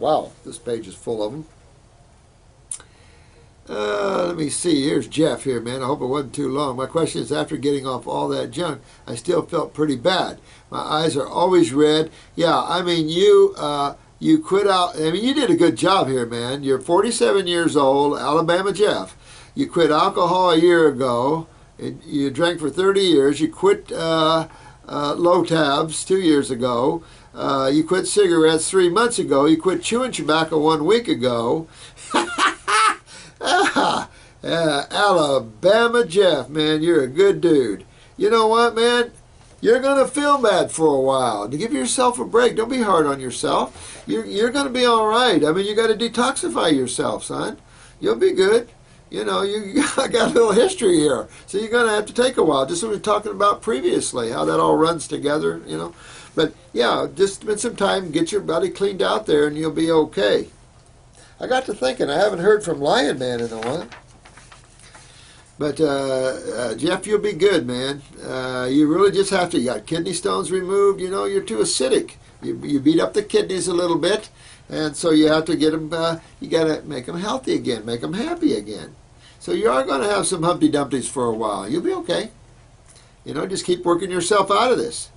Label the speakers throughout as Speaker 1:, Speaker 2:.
Speaker 1: Wow, this page is full of them. Let me see. Here's Jeff here, man. I hope it wasn't too long. My question is, after getting off all that junk, I still felt pretty bad. My eyes are always red. Yeah, I mean, you quit out. I mean, you did a good job here, man. You're 47 years old, Alabama Jeff. You quit alcohol a year ago. You drank for 30 years. You quit low tabs 2 years ago. You quit cigarettes 3 months ago. You quit chewing tobacco 1 week ago. Alabama Jeff, man, you're a good dude. You know what, man? You're going to feel bad for a while. To give yourself a break. Don't be hard on yourself. You're going to be all right. I mean, you got to detoxify yourself, son. You'll be good. You know, you got a little history here. So you're going to have to take a while. Just what we were talking about previously, how that all runs together, you know. But, yeah, just spend some time, get your body cleaned out there, and you'll be okay. I got to thinking, I haven't heard from Lion Man in a while. But, Jeff, you'll be good, man. You really just have to. You got kidney stones removed. You know, you're too acidic. You beat up the kidneys a little bit, and so you have to get them, you got to make them healthy again, make them happy again. So you are going to have some Humpty Dumptys for a while. You'll be okay. You know, just keep working yourself out of this.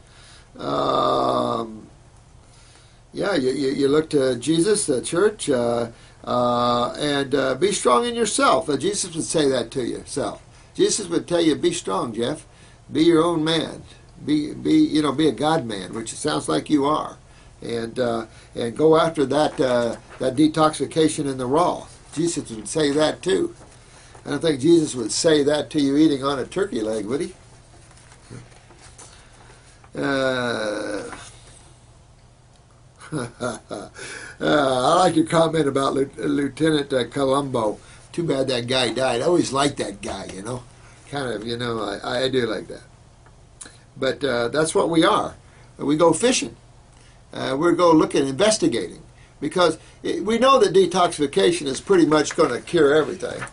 Speaker 1: Yeah, you look to Jesus, the church, and be strong in yourself. Jesus would say that to yourself. Jesus would tell you, be strong, Jeff. Be your own man. Be a God man, which it sounds like you are. And go after that detoxification in the raw. Jesus would say that too. I don't think Jesus would say that to you eating on a turkey leg, would he? I like your comment about Lieutenant Colombo. Too bad that guy died. I always liked that guy, you know. Kind of, you know, I do like that. But that's what we are. We go fishing. We go looking, investigating. Because we know that detoxification is pretty much going to cure everything.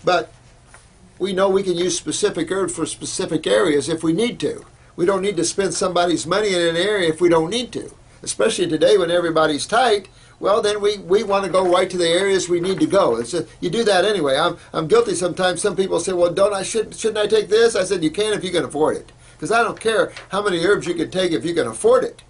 Speaker 1: But we know we can use specific herbs for specific areas if we need to. We don't need to spend somebody's money in an area if we don't need to. Especially today when everybody's tight, well, then we want to go right to the areas we need to go. You do that anyway. I'm guilty sometimes. Some people say, well, shouldn't I take this? I said, you can if you can afford it. Because I don't care how many herbs you can take if you can afford it.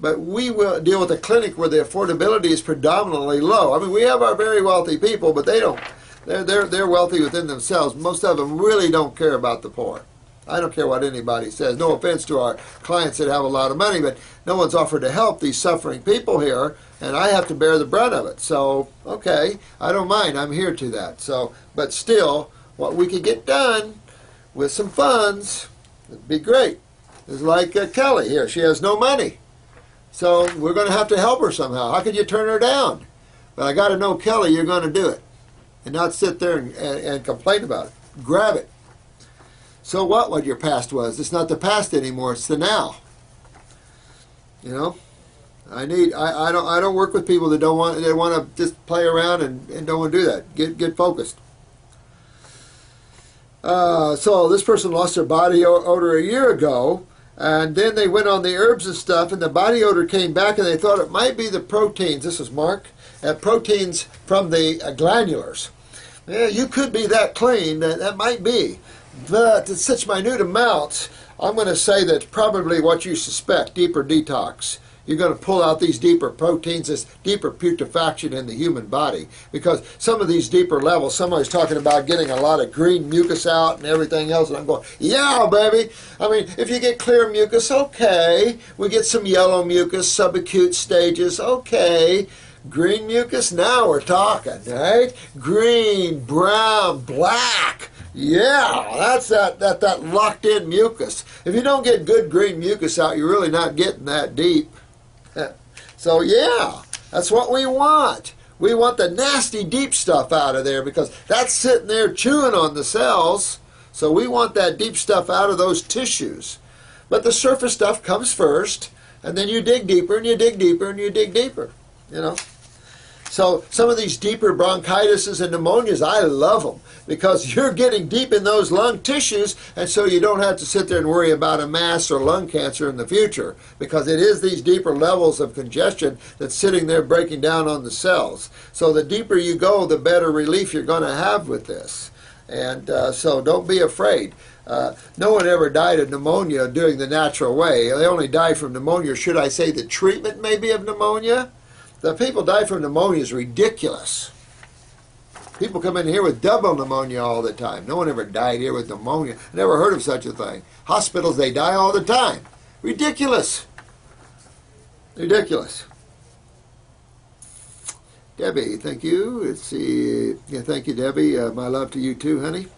Speaker 1: But we will deal with a clinic where the affordability is predominantly low. I mean, we have our very wealthy people, but they don't. They're wealthy within themselves. Most of them really don't care about the poor. I don't care what anybody says. No offense to our clients that have a lot of money, but no one's offered to help these suffering people here, and I have to bear the brunt of it. So, okay, I don't mind. I'm here to that. So, but still, what we could get done with some funds would be great. It's like Kelly here. She has no money. So we're going to have to help her somehow. How could you turn her down? But I got to know, Kelly, you're going to do it. And not sit there and complain about it. Grab it. So what your past was? It's not the past anymore. It's the now. You know, I don't work with people that want to just play around and don't want to do that. Get focused. So this person lost their body odor a year ago, and then they went on the herbs and stuff, and the body odor came back, and they thought it might be the proteins. This is Mark. Proteins from the glandulars. Yeah, you could be that clean. That might be. But in such minute amounts, I'm going to say that's probably what you suspect, deeper detox. You're going to pull out these deeper proteins, this deeper putrefaction in the human body. Because some of these deeper levels, somebody's talking about getting a lot of green mucus out and everything else, and I'm going, yeah, baby. I mean, if you get clear mucus, okay. We get some yellow mucus, subacute stages, okay. Green mucus, now we're talking, right? Green, brown, black. Yeah, that's that locked-in mucus. If you don't get good green mucus out, you're really not getting that deep. So, yeah, that's what we want. We want the nasty, deep stuff out of there because that's sitting there chewing on the cells. So we want that deep stuff out of those tissues. But the surface stuff comes first, and then you dig deeper, and you dig deeper, and you dig deeper, you know. So some of these deeper bronchitises and pneumonias, I love them because you're getting deep in those lung tissues, and so you don't have to sit there and worry about a mass or lung cancer in the future, because it is these deeper levels of congestion that's sitting there breaking down on the cells. So the deeper you go, the better relief you're going to have with this. And so don't be afraid. No one ever died of pneumonia doing the natural way. They only died from pneumonia. Should I say the treatment maybe of pneumonia? The people die from pneumonia is ridiculous. People come in here with double pneumonia all the time. No one ever died here with pneumonia. Never heard of such a thing. Hospitals, they die all the time. Ridiculous. Ridiculous. Debbie, thank you. Let's see. Yeah, thank you, Debbie. My love to you too, honey.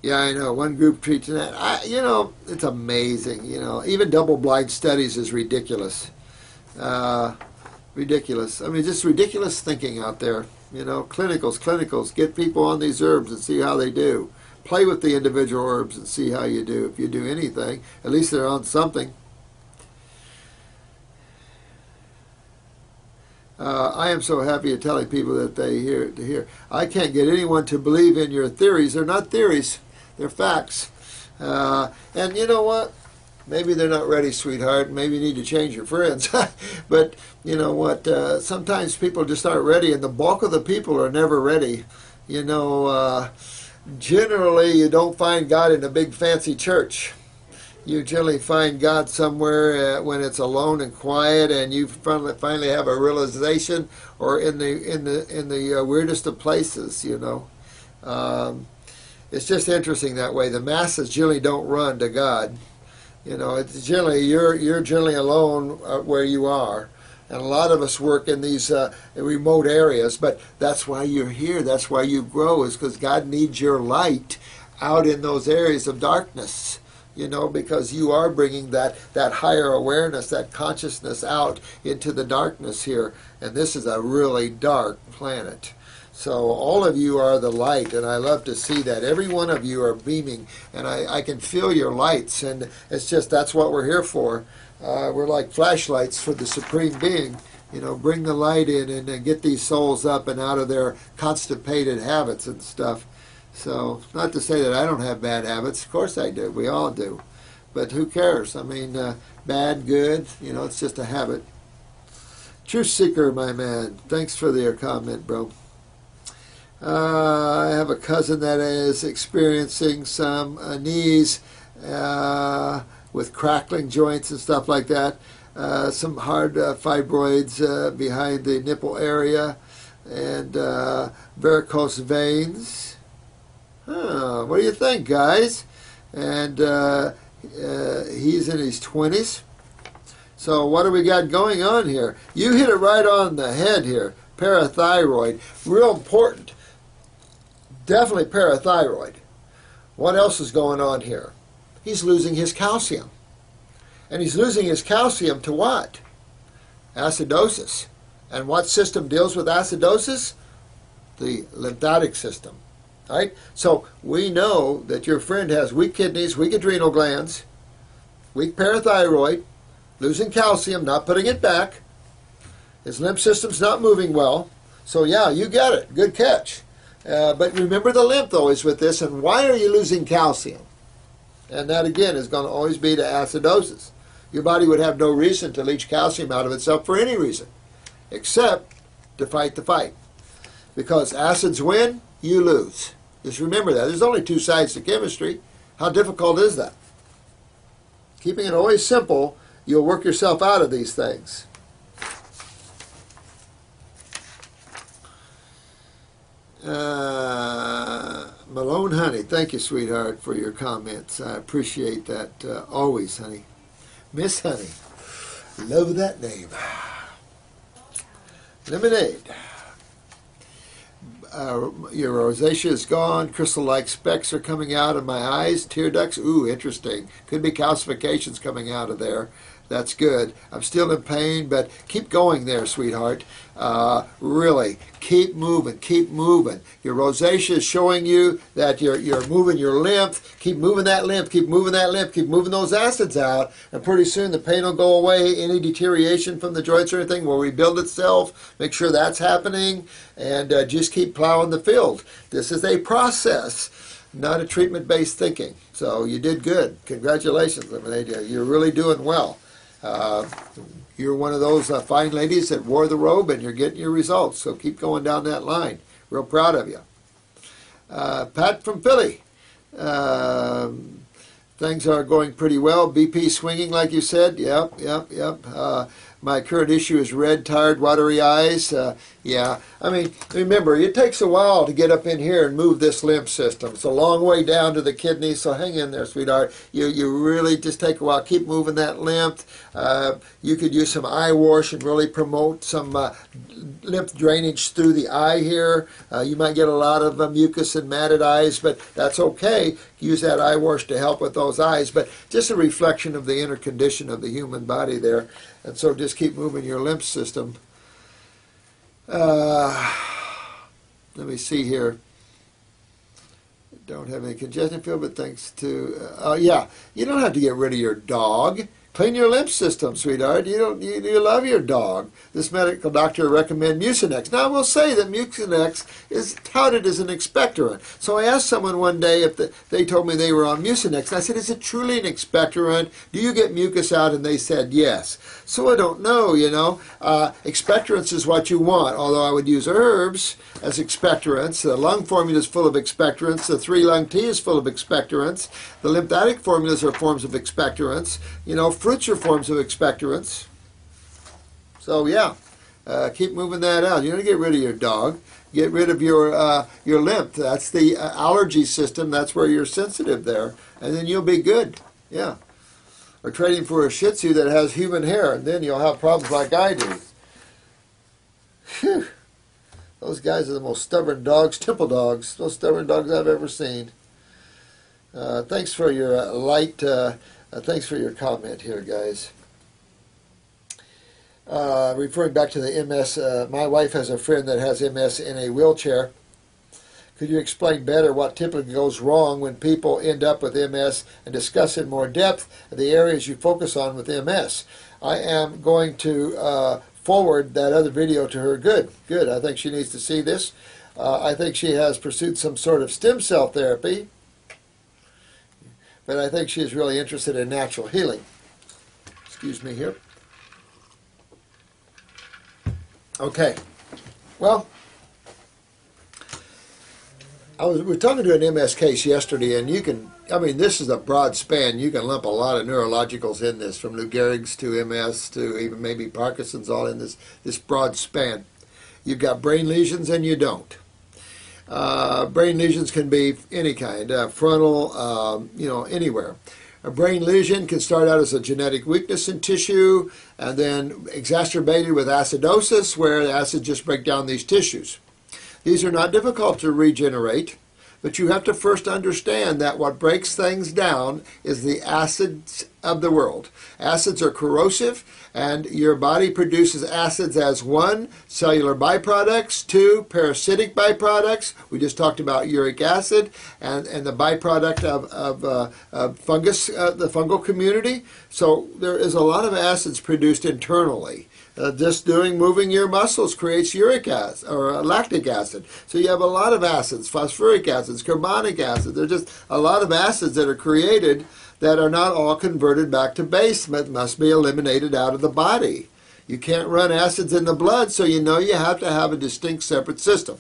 Speaker 1: Yeah, I know. One group treats that. You know, it's amazing. You know, even double-blind studies is ridiculous. Ridiculous. I mean, just ridiculous thinking out there. You know, clinicals. Get people on these herbs and see how they do. Play with the individual herbs and see how you do. If you do anything, at least they're on something. I am so happy at telling people that they hear. I can't get anyone to believe in your theories. They're not theories. They're facts. And you know what? Maybe they're not ready, sweetheart. Maybe you need to change your friends. But you know what? Sometimes people just aren't ready, and the bulk of the people are never ready. You know, generally you don't find God in a big fancy church. You generally find God somewhere when it's alone and quiet, and you finally have a realization, or in the weirdest of places. You know, it's just interesting that way. The masses generally don't run to God. You know, it's generally you're generally alone where you are, and a lot of us work in these remote areas. But that's why you're here. That's why you grow, is because God needs your light out in those areas of darkness. You know, because you are bringing that higher awareness, that consciousness out into the darkness here. And this is a really dark planet. So all of you are the light, and I love to see that. Every one of you are beaming, and I can feel your lights, and it's just, that's what we're here for. We're like flashlights for the Supreme Being. You know, bring the light in and get these souls up and out of their constipated habits and stuff. So, not to say that I don't have bad habits. Of course I do. We all do. But who cares? I mean, bad, good, you know, it's just a habit. Truth Seeker, my man. Thanks for your comment, bro. I have a cousin that is experiencing some knees with crackling joints and stuff like that. Some hard fibroids behind the nipple area, and varicose veins. What do you think, guys? And he's in his 20s. So what do we got going on here? You hit it right on the head here. Parathyroid. Real important. Definitely parathyroid. What else is going on here? He's losing his calcium. And he's losing his calcium to what? Acidosis. And what system deals with acidosis? The lymphatic system. Right? So we know that your friend has weak kidneys, weak adrenal glands, weak parathyroid, losing calcium, not putting it back. His lymph system's not moving well. So yeah, you get it. Good catch. But remember the lymph always with this, and why are you losing calcium? And that again is going to always be to acidosis. Your body would have no reason to leach calcium out of itself for any reason, except to fight the fight. Because acids win, you lose. Just remember that. There's only two sides to chemistry. How difficult is that? Keeping it always simple, you'll work yourself out of these things. Malone Honey, thank you, sweetheart, for your comments. I appreciate that always, honey. Miss Honey, love that name. Lemonade. Your rosacea is gone. Crystal-like specks are coming out of my eyes. Tear ducts. Ooh, interesting. Could be calcifications coming out of there. That's good. I'm still in pain, but keep going there, sweetheart. Really, keep moving, keep moving. Your rosacea is showing you that you're moving your lymph. Keep moving that lymph, keep moving that lymph, keep moving those acids out, and pretty soon the pain will go away. Any deterioration from the joints or anything will rebuild itself. Make sure that's happening, and just keep plowing the field. This is a process, not a treatment-based thinking. So you did good. Congratulations, Lemonade. You're really doing well. You're one of those fine ladies that wore the robe, and you're getting your results. So keep going down that line. Real proud of you. Pat from Philly. Things are going pretty well. BP swinging, like you said. Yep. My current issue is red, tired, watery eyes. Yeah, I mean, remember, it takes a while to get up in here and move this lymph system. It's a long way down to the kidneys, so hang in there, sweetheart. You really just take a while. Keep moving that lymph. You could use some eye wash and really promote some lymph drainage through the eye here. You might get a lot of mucus and matted eyes, but that's okay. Use that eye wash to help with those eyes, but just a reflection of the inner condition of the human body there. And so just keep moving your lymph system. Let me see here. Don't have any congestion field, but thanks to, yeah, you don't have to get rid of your dog. Clean your lymph system, sweetheart. You love your dog. This medical doctor recommends Mucinex. Now, I will say that Mucinex is touted as an expectorant. So I asked someone one day if they told me they were on Mucinex. I said, is it truly an expectorant? Do you get mucus out? And they said, yes. So I don't know, you know. Expectorants is what you want, although I would use herbs as expectorants. The lung formula is full of expectorants. The 3-lung tea is full of expectorants. The lymphatic formulas are forms of expectorants. You know, fruits are forms of expectorants. So yeah, keep moving that out. You don't get rid of your dog. Get rid of your lymph. That's the allergy system. That's where you're sensitive there, and then you'll be good. Yeah. Or trading for a Shih Tzu that has human hair, and then you'll have problems like I do. Whew. Those guys are the most stubborn dogs, temple dogs. Most stubborn dogs I've ever seen. Thanks for your thanks for your comment here, guys. Referring back to the MS, my wife has a friend that has MS in a wheelchair. Could you explain better what typically goes wrong when people end up with MS and discuss in more depth the areas you focus on with MS? I am going to forward that other video to her. Good. I think she needs to see this. I think she has pursued some sort of stem cell therapy, but I think she is really interested in natural healing. Excuse me here. Okay. Well, we were talking to an MS case yesterday, and you can, I mean, this is a broad span. You can lump a lot of neurologicals in this, from Lou Gehrig's to MS to even maybe Parkinson's, all in this broad span. You've got brain lesions and you don't. Brain lesions can be any kind, frontal, you know, anywhere. A brain lesion can start out as a genetic weakness in tissue and then exacerbated with acidosis, where the acids just break down these tissues. These are not difficult to regenerate, but you have to first understand that what breaks things down is the acids of the world. Acids are corrosive, and your body produces acids as 1, cellular byproducts, 2, parasitic byproducts. We just talked about uric acid and the byproduct of fungus, the fungal community. So there is a lot of acids produced internally. Just moving your muscles creates uric acid or lactic acid. So you have a lot of acids, phosphoric acids, carbonic acid. There's just a lot of acids that are created that are not all converted back to base, but must be eliminated out of the body. You can't run acids in the blood, so you know you have to have a distinct separate system.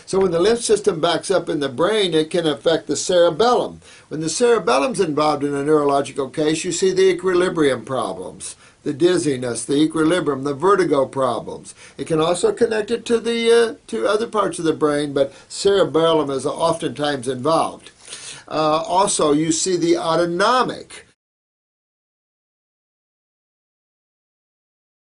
Speaker 1: So when the lymph system backs up in the brain, it can affect the cerebellum. When the cerebellum's involved in a neurological case, you see the equilibrium problems, the dizziness, the equilibrium, the vertigo problems. It can also connect it to other parts of the brain, but cerebellum is oftentimes involved. Also, you see the autonomic